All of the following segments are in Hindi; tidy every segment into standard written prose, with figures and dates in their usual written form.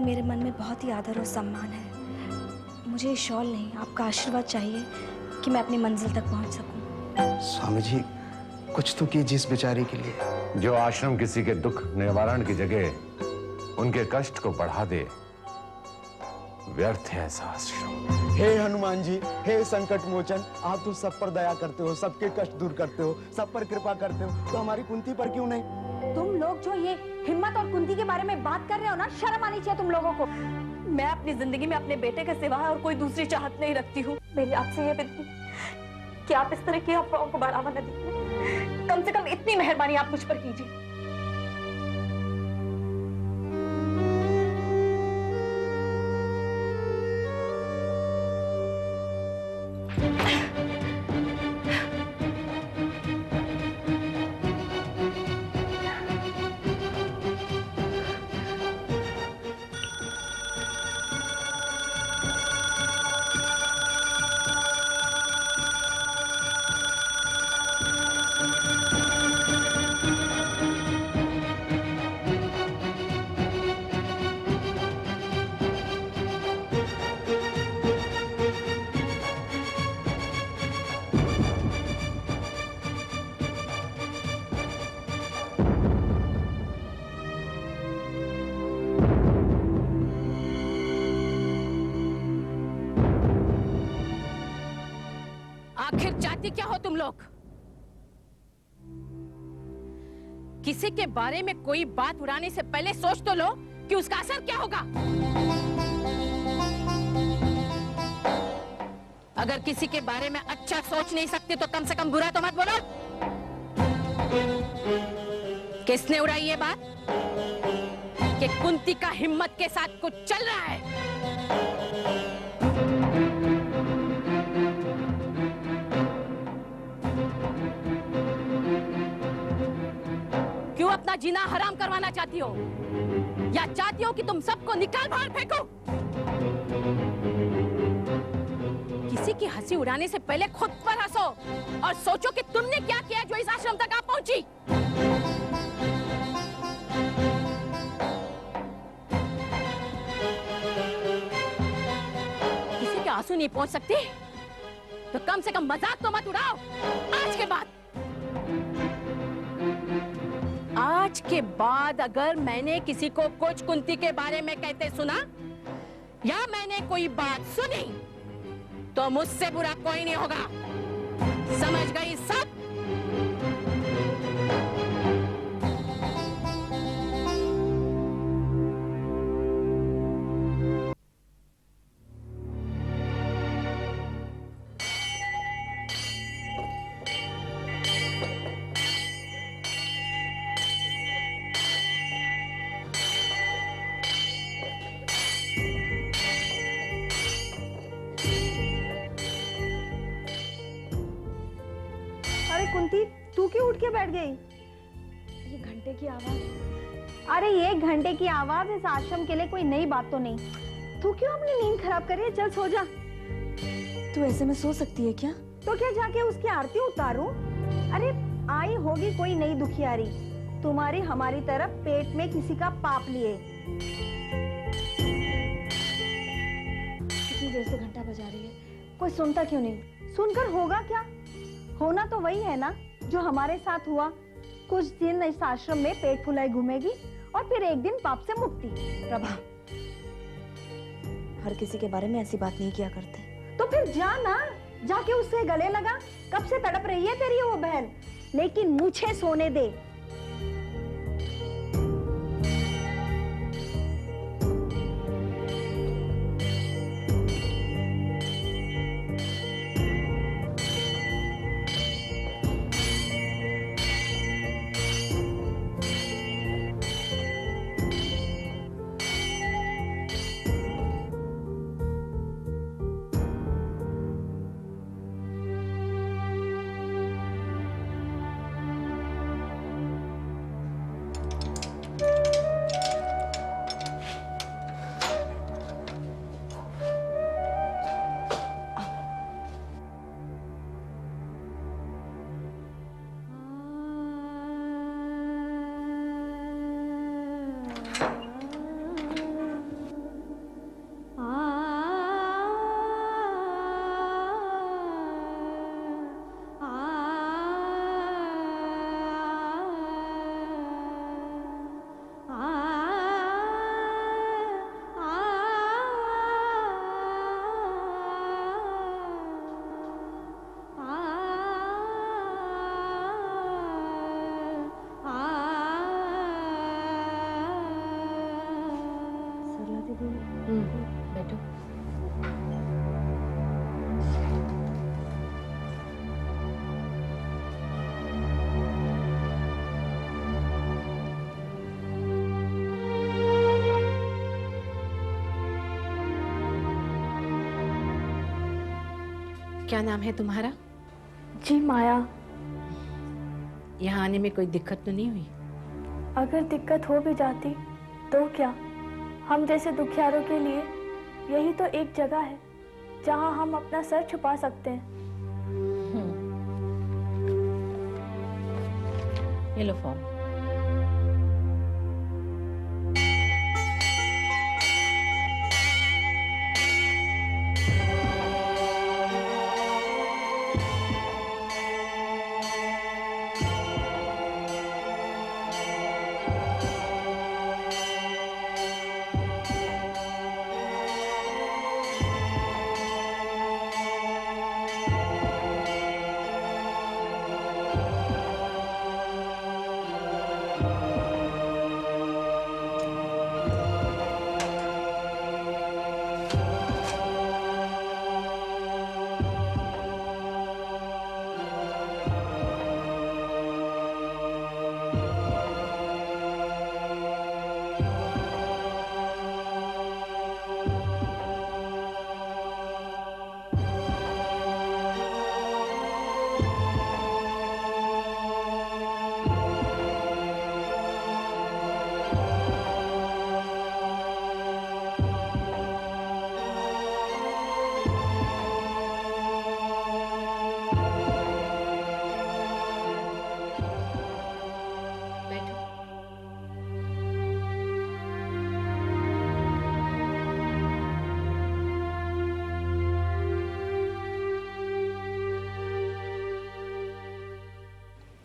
मेरे मन में बहुत ही आदर और सम्मान है। मुझे ये शॉल नहीं, आपका आशीर्वाद चाहिए कि मैं अपनी मंजिल तक पहुंच सकूं। स्वामी जी, कुछ तो कीजिए इस बेचारे के लिए। जो आश्रम किसी के दुख निवारण की जगह उनके कष्ट को बढ़ा दे, व्यर्थ है ऐसा आश्रम। हे हनुमान जी, हे संकट मोचन, आप तो सब पर दया करते हो, सबके कष्ट दूर करते हो, सब पर कृपा करते हो, तो हमारी कुंती पर क्यों नहीं? तुम लोग जो ये हिम्मत और कुंती के बारे में बात कर रहे हो ना, शर्म आनी चाहिए तुम लोगों को। मैं अपनी जिंदगी में अपने बेटे के सिवा और कोई दूसरी चाहत नहीं रखती हूँ। मेरी आपसे ये विनती कि आप इस तरह की अफवाहों को बढ़ावा न दीजिए। कम से कम इतनी मेहरबानी आप मुझ पर कीजिए। आखिर चाहती क्या हो तुम लोग? किसी के बारे में कोई बात उड़ाने से पहले सोच तो लो कि उसका असर क्या होगा। अगर किसी के बारे में अच्छा सोच नहीं सकते तो कम से कम बुरा तो मत बोलो। किसने उड़ाई ये बात कि कुंती का हिम्मत के साथ कुछ चल रहा है? क्यों अपना जीना हराम करवाना चाहती हो, या चाहती हो कि तुम सबको निकाल बाहर फेंको? किसी की हंसी उड़ाने से पहले खुद पर हंसो और सोचो कि तुमने क्या किया जो इस आश्रम तक आ पहुंची। किसी के आंसू नहीं पहुंच सकते तो कम से कम मजाक तो मत उड़ाओ। आज के बाद अगर मैंने किसी को कुछ कुंती के बारे में कहते सुना या मैंने कोई बात सुनी तो मुझसे बुरा कोई नहीं होगा। समझ गई सब? कुंती, तू क्यों उठ के बैठ गई? ये घंटे की आवाज। अरे ये घंटे की आवाज इस आश्रम के लिए कोई नई बात तो नहीं। तू क्यों अपनी नींद खराब कर रही है? चल सो जा। तू ऐसे में सो सकती है क्या? तो क्या जाके उसकी आरती उतारूं? अरे आई होगी कोई नई दुखियारी, तुम्हारी हमारी तरफ पेट में किसी का पाप लिए। कितनी देर से घंटा बजा रही है, कोई सुनता क्यों नहीं? सुनकर होगा क्या? होना तो वही है ना जो हमारे साथ हुआ। कुछ दिन इस आश्रम में पेट फुलाए घूमेगी और फिर एक दिन पाप से मुक्ति। प्रभा, हर किसी के बारे में ऐसी बात नहीं किया करते। तो फिर जा ना, जाके उससे गले लगा। कब से तड़प रही है तेरी वो बहन, लेकिन मुझे सोने दे। क्या नाम है तुम्हारा? जी माया। यहाँ आने में कोई दिक्कत तो नहीं हुई? अगर दिक्कत हो भी जाती तो क्या, हम जैसे दुखियारों के लिए यही तो एक जगह है जहां हम अपना सर छुपा सकते हैं। ये लो फॉर्म।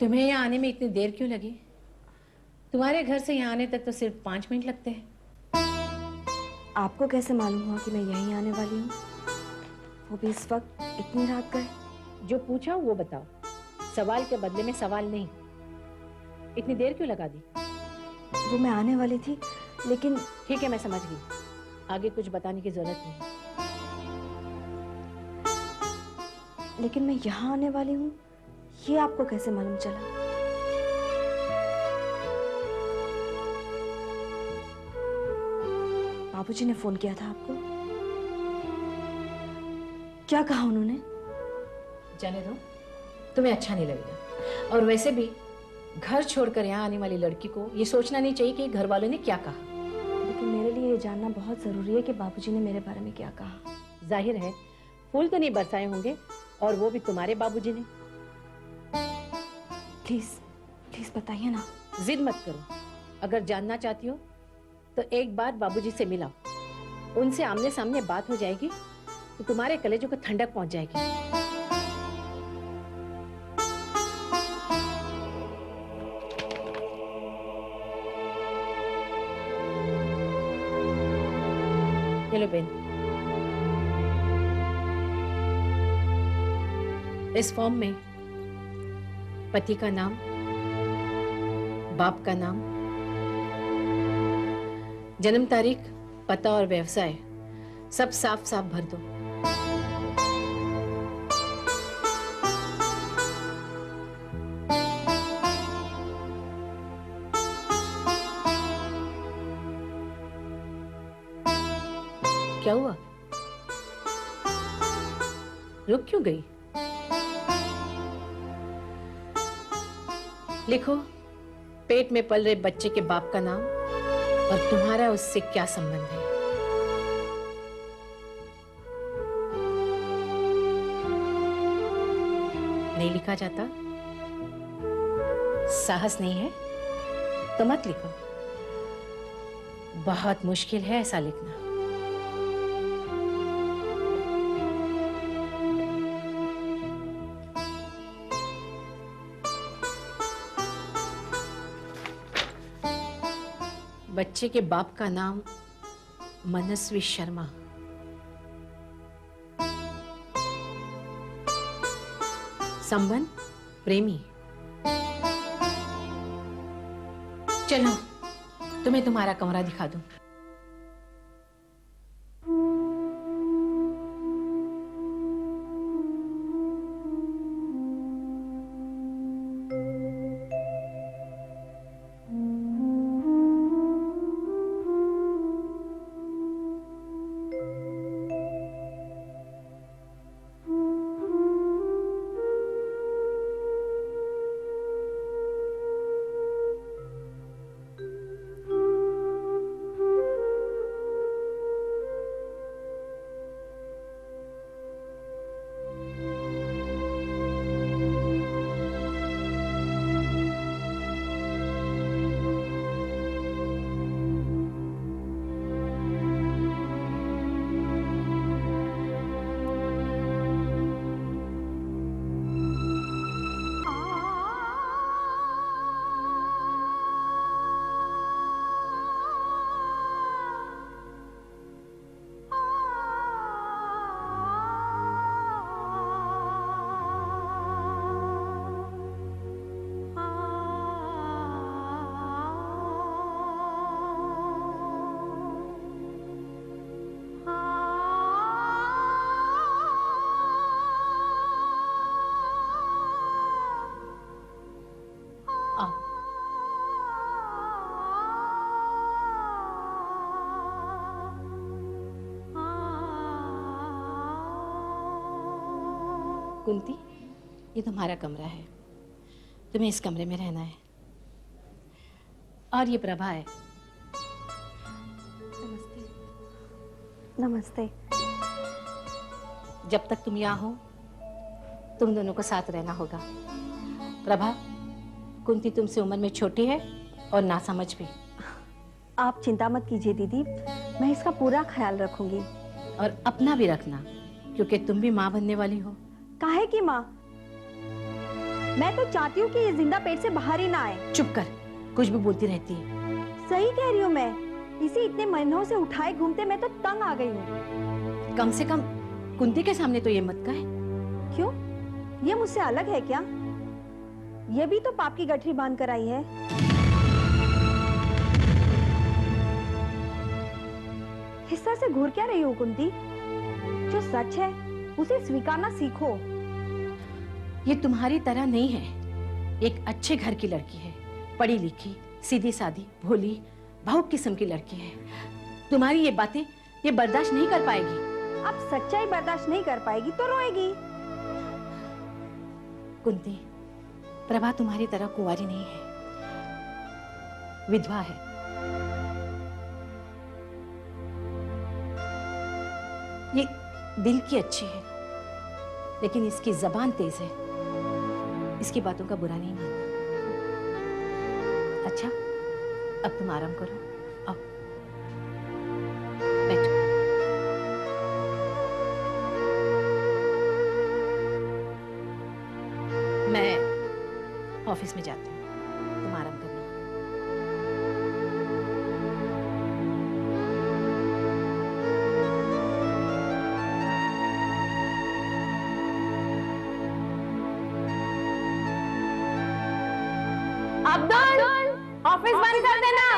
तुम्हें यहाँ आने में इतनी देर क्यों लगी? तुम्हारे घर से यहाँ आने तक तो सिर्फ 5 मिनट लगते हैं। आपको कैसे मालूम हुआ कि मैं यहीं आने वाली हूँ, वो भी इस वक्त इतनी रात गए? जो पूछा वो बताओ, सवाल के बदले में सवाल नहीं। इतनी देर क्यों लगा दी? वो मैं आने वाली थी, लेकिन ठीक है, मैं समझ गई, आगे कुछ बताने की जरूरत नहीं। लेकिन मैं यहाँ आने वाली हूँ ये आपको कैसे मालूम चला? बाबूजी ने फोन किया था आपको? क्या कहा उन्होंने? जाने दो, तुम्हें अच्छा नहीं लगेगा। और वैसे भी घर छोड़कर यहाँ आने वाली लड़की को ये सोचना नहीं चाहिए कि घर वालों ने क्या कहा। लेकिन मेरे लिए ये जानना बहुत जरूरी है कि बाबूजी ने मेरे बारे में क्या कहा। जाहिर है फूल तो नहीं बरसाए होंगे, और वो भी तुम्हारे बाबूजी ने। प्लीज प्लीज बताइए ना। जिद मत करो, अगर जानना चाहती हो तो एक बार बाबूजी से मिलाओ, उनसे आमने सामने बात हो जाएगी तो तुम्हारे कलेजों को ठंडक पहुंच जाएगी। हेलो बेन, इस फॉर्म में पति का नाम, बाप का नाम, जन्म तारीख, पता और व्यवसाय सब साफ साफ भर दो। क्या हुआ? रुक क्यों गई? लिखो पेट में पल रहे बच्चे के बाप का नाम और तुम्हारा उससे क्या संबंध है। नहीं लिखा जाता? साहस नहीं है तो मत लिखो, बहुत मुश्किल है ऐसा लिखना। बच्चे के बाप का नाम मनस्वी शर्मा। संबंध प्रेमी। चलो तुम्हें तुम्हारा कमरा दिखा दूं। आओ। कुंती, ये तुम्हारा कमरा है, तुम्हें इस कमरे में रहना है। और ये प्रभा है। नमस्ते। जब तक तुम यहाँ हो तुम दोनों को साथ रहना होगा। प्रभा, कुंती तुमसे उम्र में छोटी है और नासमझ भी। आप चिंता मत कीजिए दीदी, मैं इसका पूरा ख्याल रखूंगी। और अपना भी रखना, क्योंकि तुम भी माँ बनने वाली हो। काहे की माँ? मैं तो चाहती हूँ कि ये जिंदा पेट से बाहर ही ना आए। चुप कर, कुछ भी बोलती रहती है। सही कह रही हूँ मैं, इसी इतने महीनों से उठाए घूमते मैं तो तंग आ गई हूँ। कम से कम कुंती के सामने तो ये मत कहे। क्यों? ये मुझसे अलग है क्या? ये भी तो पाप की गठरी बांध कर आई है। हिस्सा से घूर क्या रही हो कुंती? जो सच है उसे स्वीकारना सीखो। ये तुम्हारी तरह नहीं है, एक अच्छे घर की लड़की है, पढ़ी लिखी, सीधी सादी, भोली, भावुक किस्म की लड़की है। तुम्हारी ये बातें ये बर्दाश्त नहीं कर पाएगी। अब सच्चाई बर्दाश्त नहीं कर पाएगी तो रोएगी। कुंती, प्रभा तुम्हारी तरह कुंवारी नहीं है, विधवा है। ये दिल की अच्छी है, लेकिन इसकी जबान तेज है। इसकी बातों का बुरा नहीं मानना। अच्छा, अब तुम आराम करो, आओ बैठो। मैं ऑफिस में जाती हूँ, तुम आराम करना। अब्दुल, ऑफिस बंद कर देना।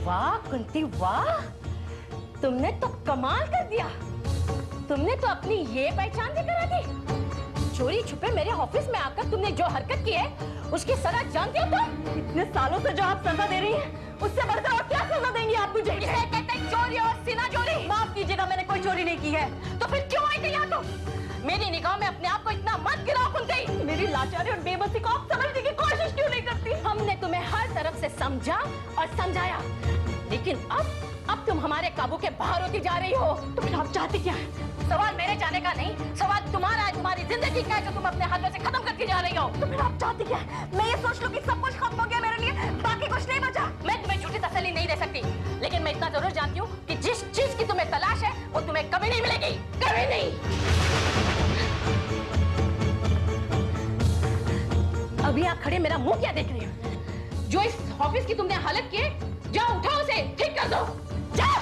वाह कुंती वाह, तुमने तो कमाल कर दिया। तुमने तो अपनी ये पहचान भी करा दी। चोरी छुपे मेरे ऑफिस में आकर तुमने जो हरकत की है उसकी सजा जानती हो तुम? इतने सालों से जो आप सजा दे रही हैं, उससे बढ़कर और क्या सजा देंगी आप मुझे? इसे कहते हैं चोरी और सीना चोरी। माफ कीजिएगा, मैंने कोई चोरी नहीं की है। तो फिर क्यों आई थी यहाँ तुम? मेरी निगाह में अपने आप को इतना मत गिराओ कुंती। मेरी लाचारी और बेबसी को आप समझने की कोशिश क्यों नहीं करती? हमने तुम्हें हर तरफ से समझा और समझाया, लेकिन अब तुम हमारे काबू के बाहर होती जा रही हो। तो फिर आप चाहती क्या है? सवाल मेरे जाने का नहीं, सवाल तुम्हारा है, तुम्हारी जिंदगी का है जो तुम अपने हाथों से खत्म करके जा रही हो। तो फिर आप चाहती क्या है? मैं ये सोच लूं कि सब कुछ खत्म हो गया मेरे लिए, बाकी कुछ नहीं बचा। मैं तुम्हें झूठी तसल्ली नहीं दे सकती, लेकिन मैं इतना जरूर जानती हूँ कि जिस चीज की तुम्हें तलाश है वो तुम्हें कभी नहीं मिलेगी, कभी नहीं। अभी आप खड़े मेरा मुंह क्या देख रहे हो? जो इस ऑफिस की तुमने हालत की है, जाओ उठाओ उसे, ठीक कर दो, जाओ।